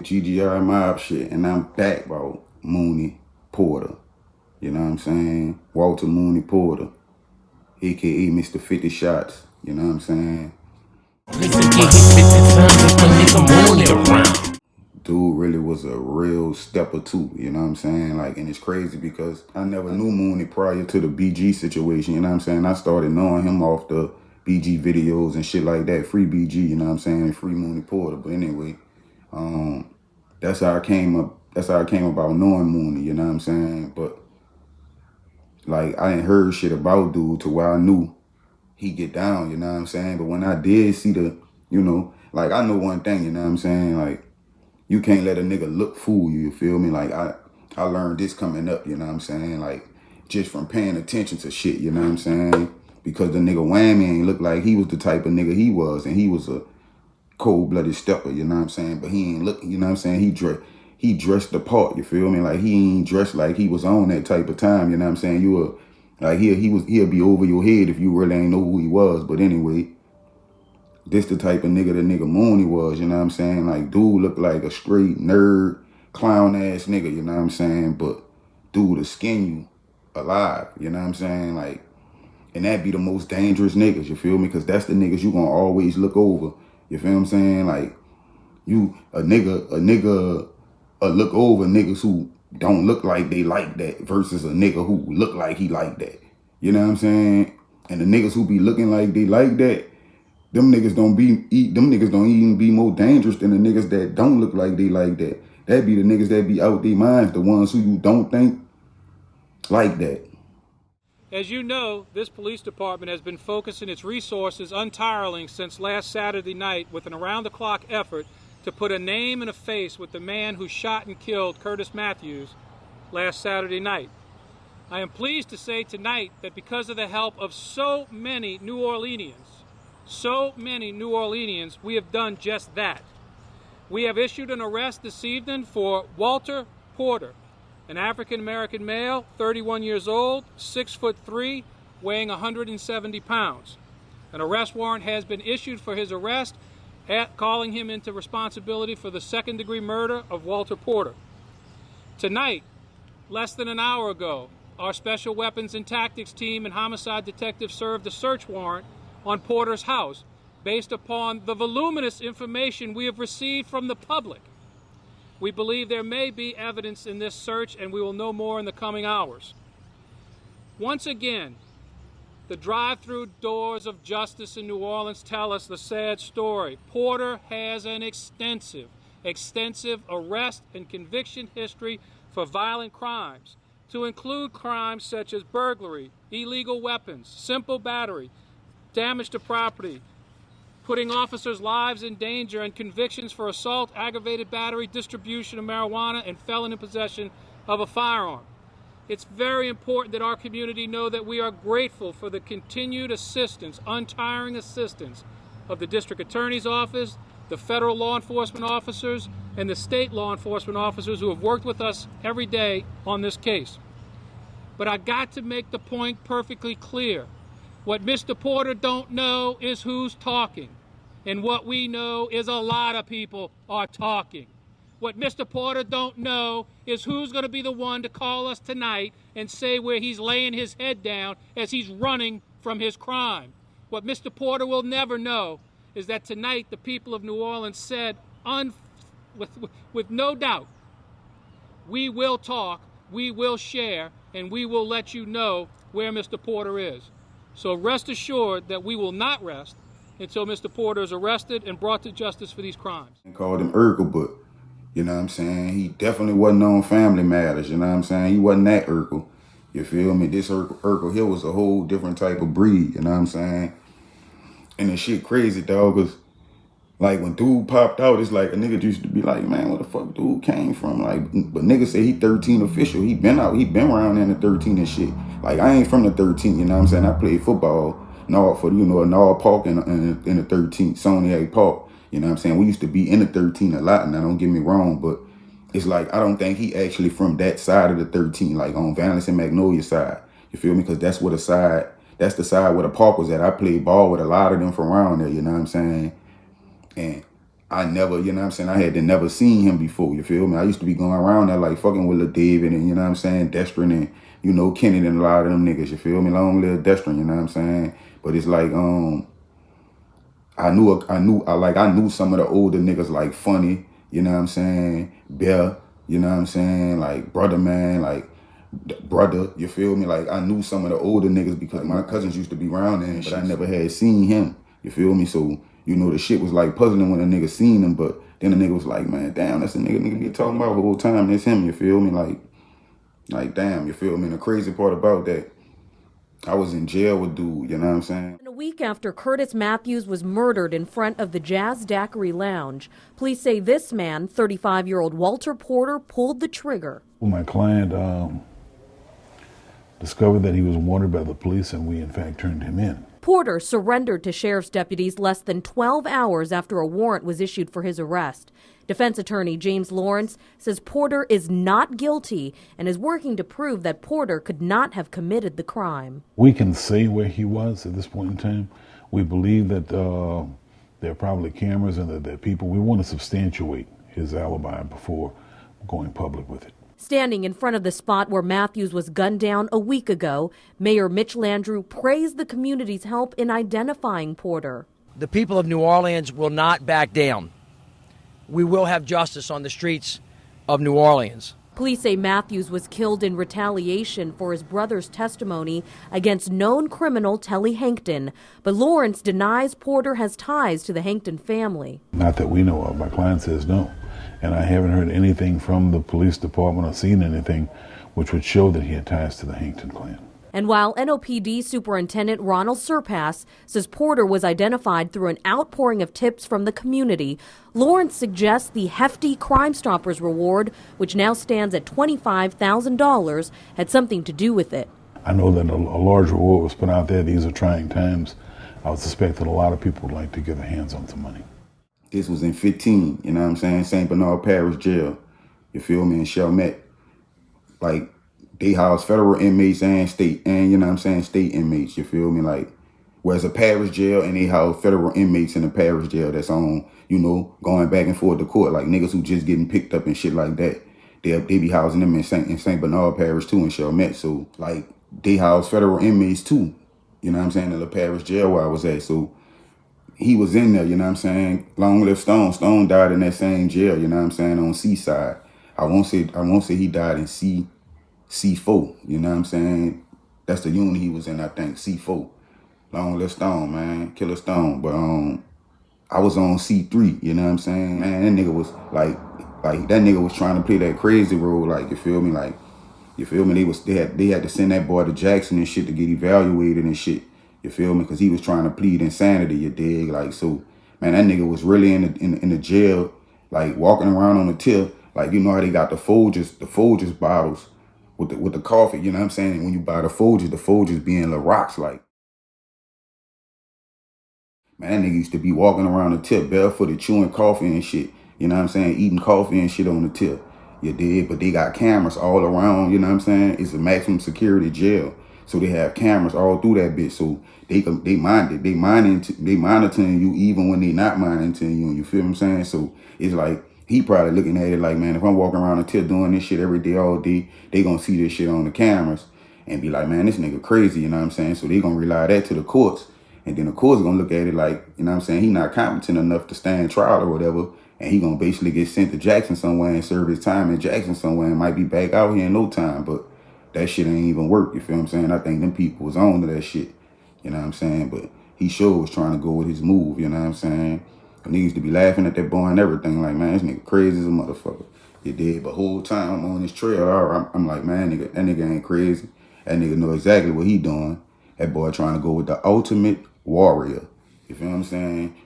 GGR mob shit, and I'm back about Moonie Porter. You know what I'm saying? Walter Moonie Porter, aka Mr. 50 Shots. You know what I'm saying? Dude really was a real stepper too, you know what I'm saying? Like, and it's crazy because I never knew Moonie prior to the BG situation, you know what I'm saying? I started knowing him off the BG videos and shit like that, free BG, you know what I'm saying? Free Moonie Porter. But anyway, that's how I came up. That's how I came about knowing Moonie, you know what I'm saying? But like, I ain't heard shit about dude to where I knew he get down, you know what I'm saying? But when I did see the, like, I know one thing, you know what I'm saying? Like, you can't let a nigga look fool you, you feel me? Like, I learned this coming up, you know what I'm saying? Like, just from paying attention to shit, you know what I'm saying? Because the nigga Whammy ain't look like he was the type of nigga he was, and he was a cold-blooded stepper, you know what I'm saying? But he ain't look, you know what I'm saying? He dressed the part, you feel me? Like, he ain't dressed like he was on that type of time, you know what I'm saying? Like, he'll be over your head if you really ain't know who he was. But anyway, this the type of nigga Moonie was, you know what I'm saying? Like, dude looked like a straight nerd, clown ass nigga, you know what I'm saying? But dude to skin you alive, you know what I'm saying? Like, and that be the most dangerous niggas, you feel me? Because that's the niggas you gonna always look over, you feel what I'm saying? Like, a nigga look over niggas who don't look like they like that versus a nigga who look like he like that. You know what I'm saying? And the niggas who be looking like they like that, them niggas don't even be more dangerous than the niggas that don't look like they like that. That be the niggas that be out their minds, the ones who you don't think like that. As you know, this police department has been focusing its resources untiringly since last Saturday night with an around-the-clock effort to put a name and a face with the man who shot and killed Curtis Matthews last Saturday night. I am pleased to say tonight that because of the help of so many New Orleanians, we have done just that. We have issued an arrest this evening for Walter Porter, an African-American male, 31 years old, 6'3", weighing 170 pounds. An arrest warrant has been issued for his arrest, calling him into responsibility for the second-degree murder of Walter Porter. Tonight, less than an hour ago, our Special Weapons and Tactics team and homicide detectives served a search warrant on Porter's house based upon the voluminous information we have received from the public. We believe there may be evidence in this search, and we will know more in the coming hours. Once again, the drive-through doors of justice in New Orleans tell us the sad story. Porter has an extensive arrest and conviction history for violent crimes, to include crimes such as burglary, illegal weapons, simple battery, damage to property, putting officers' lives in danger, and convictions for assault, aggravated battery, distribution of marijuana, and felon in possession of a firearm. It's very important that our community know that we are grateful for the continued assistance, untiring assistance of the District Attorney's Office, the federal law enforcement officers, and the state law enforcement officers who have worked with us every day on this case. But I got to make the point perfectly clear. What Mr. Porter don't know is who's talking. And what we know is a lot of people are talking. What Mr. Porter don't know is who's going to be the one to call us tonight and say where he's laying his head down as he's running from his crime. What Mr. Porter will never know is that tonight the people of New Orleans said, with no doubt, we will talk, we will share, and we will let you know where Mr. Porter is. So rest assured that we will not rest until Mr. Porter is arrested and brought to justice for these crimes. And called him Urkel, but you know what I'm saying? He definitely wasn't on Family Matters, you know what I'm saying? He wasn't that Urkel. You feel me? This Urkel here was a whole different type of breed, you know what I'm saying? And the shit crazy, dog, because like when dude popped out, it's like a nigga used to be like, man, where the fuck dude came from? Like, but nigga say he 13 official. He been around in the 13 and shit. Like, I ain't from the 13, you know what I'm saying? I played football, Nard Park in the 13, Soniac Park. You know what I'm saying? We used to be in the 13 a lot, now don't get me wrong, but it's like, I don't think he actually from that side of the 13, like on Valence and Magnolia side. You feel me? Because that's the side where the park was at. I played ball with a lot of them from around there, you know what I'm saying? And I never, you know what I'm saying, I had to never seen him before, you feel me? I used to be going around there like fucking with Lil David and, you know what I'm saying, Destrin and, you know, Kenny and a lot of them niggas, you feel me? Long live Destrin, you know what I'm saying? But it's like, I knew some of the older niggas like Funny, you know what I'm saying, Bear, you know what I'm saying, like Brother Man, like Brother, you feel me? Like I knew some of the older niggas because my cousins used to be around there, but I never had seen him, you feel me? So, you know, the shit was like puzzling when a nigga seen him, but then the nigga was like, man, damn, that's the nigga be talking about the whole time, that's him, you feel me? Like damn, you feel me? And the crazy part about that, I was in jail with dude, you know what I'm saying? A week after Curtis Matthews was murdered in front of the Jazz Daiquiri Lounge, police say this man, 35-year-old Walter Porter, pulled the trigger. My client discovered that he was wanted by the police, and we in fact turned him in. Porter surrendered to sheriff's deputies less than 12 hours after a warrant was issued for his arrest. Defense attorney James Lawrence says Porter is not guilty and is working to prove that Porter could not have committed the crime. We can say where he was at this point in time. We believe that there are probably cameras and that there are people. We want to substantiate his alibi before going public with it. Standing in front of the spot where Matthews was gunned down a week ago, Mayor Mitch Landrieu praised the community's help in identifying Porter. The people of New Orleans will not back down. We will have justice on the streets of New Orleans. Police say Matthews was killed in retaliation for his brother's testimony against known criminal Telly Hankton, but Lawrence denies Porter has ties to the Hankton family. Not that we know of. My client says no. And I haven't heard anything from the police department or seen anything which would show that he had ties to the Hankton clan. And while NOPD Superintendent Ronald Surpass says Porter was identified through an outpouring of tips from the community, Lawrence suggests the hefty Crime Stoppers reward, which now stands at $25,000, had something to do with it. I know that a large reward was put out there. These are trying times. I would suspect that a lot of people would like to get their hands on some money. This was in 15, you know what I'm saying? St. Bernard Parish Jail, you feel me, in Chalmette. Like, they house federal inmates and state, and you know what I'm saying, state inmates, you feel me? Like, whereas a parish jail and they house federal inmates in a parish jail that's on, you know, going back and forth to court, like niggas who just getting picked up and shit like that. They be housing them in St. Bernard Parish too, in Chalmette. So, like, they house federal inmates too, you know what I'm saying, in the parish jail where I was at. So, he was in there, you know what I'm saying? Long live Stone. Stone died in that same jail, you know what I'm saying, on Seaside. I won't say he died in C4, you know what I'm saying? That's the unit he was in, I think, C4. Long live Stone, man. Killer Stone. But I was on C3, you know what I'm saying? Man, that nigga was like that nigga was trying to play that crazy role, like, you feel me? Like, you feel me? They had to send that boy to Jackson and shit to get evaluated and shit. You feel me? Because he was trying to plead insanity, you dig? Like, so, man, that nigga was really in the jail, like, walking around on the tip. Like, you know how they got the Folgers bottles with the coffee, you know what I'm saying? And when you buy the Folgers being the rocks, like. Man, that nigga used to be walking around the tip barefooted, chewing coffee and shit. You know what I'm saying? Eating coffee and shit on the tip. You dig? But they got cameras all around, you know what I'm saying? It's a maximum security jail. So they have cameras all through that bitch. So they monitoring you even when they not monitoring you. You feel what I'm saying? So it's like, he probably looking at it like, man, if I'm walking around the tip doing this shit every day, all day, they gonna see this shit on the cameras and be like, man, this nigga crazy, you know what I'm saying? So they gonna rely that to the courts. And then the court's gonna look at it like, you know what I'm saying, he not competent enough to stand trial or whatever. And he gonna basically get sent to Jackson somewhere and serve his time in Jackson somewhere and might be back out here in no time. But that shit ain't even work, you feel what I'm saying? I think them people was on to that shit, you know what I'm saying? But he sure was trying to go with his move, you know what I'm saying? And he used to be laughing at that boy and everything, like, man, this nigga crazy as a motherfucker. You did, but whole time I'm on this trail, I'm like, man, that nigga ain't crazy. That nigga know exactly what he doing. That boy trying to go with the ultimate warrior. You feel what I'm saying?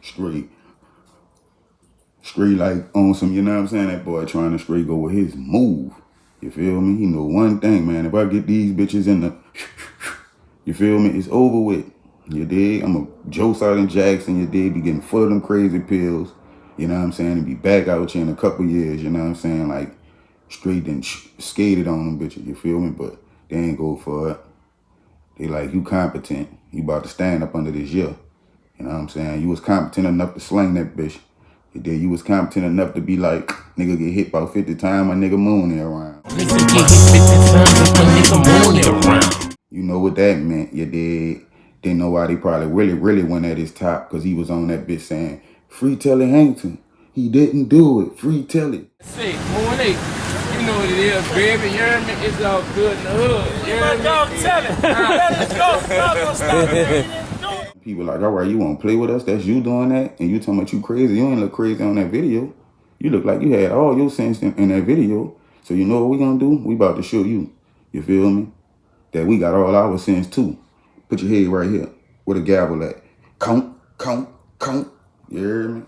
Straight like on some, you know what I'm saying? That boy trying to straight go with his move. You feel me? He know one thing, man. If I get these bitches in the, you feel me? It's over with. You dig? I'm a Joe Sergeant Jackson, you dig? Be getting full of them crazy pills. You know what I'm saying? And be back out here in a couple years, you know what I'm saying? Like, straight and skated on them bitches, you feel me? But they ain't go for it. They like, you competent. You about to stand up under this year. You know what I'm saying? You was competent enough to sling that bitch. Then you was competent enough to be like, nigga get hit about 50 times, my nigga Moonie around. You know what that meant, you did. Didn't know why they probably really went at his top, because he was on that bitch saying, free Telly Hankton. He didn't do it. Free Telly. Say, Moonie, you know what it is, baby. You hear me? It's all good in the hood. You hear me? Dawg, tell it. Let us go. People like, all right, you want to play with us? That's you doing that? And you talking about you crazy? You ain't look crazy on that video. You look like you had all your sense in that video. So you know what we gonna do? We about to show you. You feel me? That we got all our sense too. Put your head right here. Where the gavel at? Count, count, count. You hear me?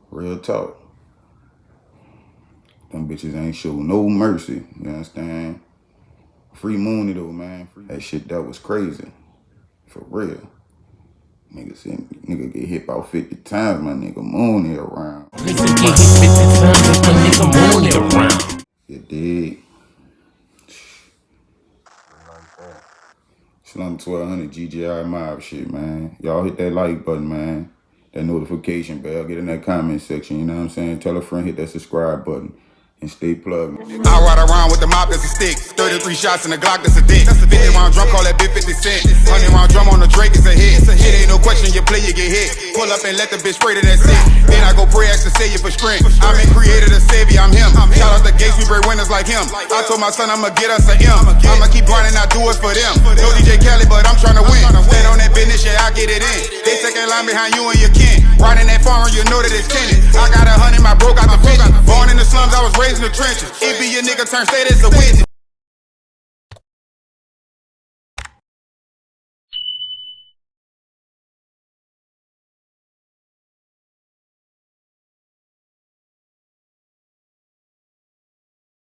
Real talk. Them bitches ain't show no mercy. You understand? Free Moonie though, man. That shit, that was crazy. For real. Nigga get hit about 50 times, my nigga Moonie around. You dig? Slum 1200 GGI mob shit, man. Y'all hit that like button, man. That notification bell. Get in that comment section, you know what I'm saying? Tell a friend, hit that subscribe button. And stay plugged. I ride around with the mop that's a stick. 33 shots in the Glock that's a dick. 50 round drum, call that bit 50 cent. 100 round drum on the Drake, it's a hit. Shit ain't no question, you play, you get hit. Pull up and let the bitch spray to that shit. Then I go pray, ask the savior for strength. I'm in creator, the savior, I'm him. Shout out the gates, we break winners like him. I told my son I'ma get us a M. I'ma keep grinding, I do it for them. No DJ Khaled, but I'm trying to win. Stand on that business, yeah, I get it in. They second line behind you and your kin. Riding that farm, you know that it's tenant. I got 100, my bro got the vision. Born in the slums, I was raised in the trenches. It be your nigga turn state as a witness.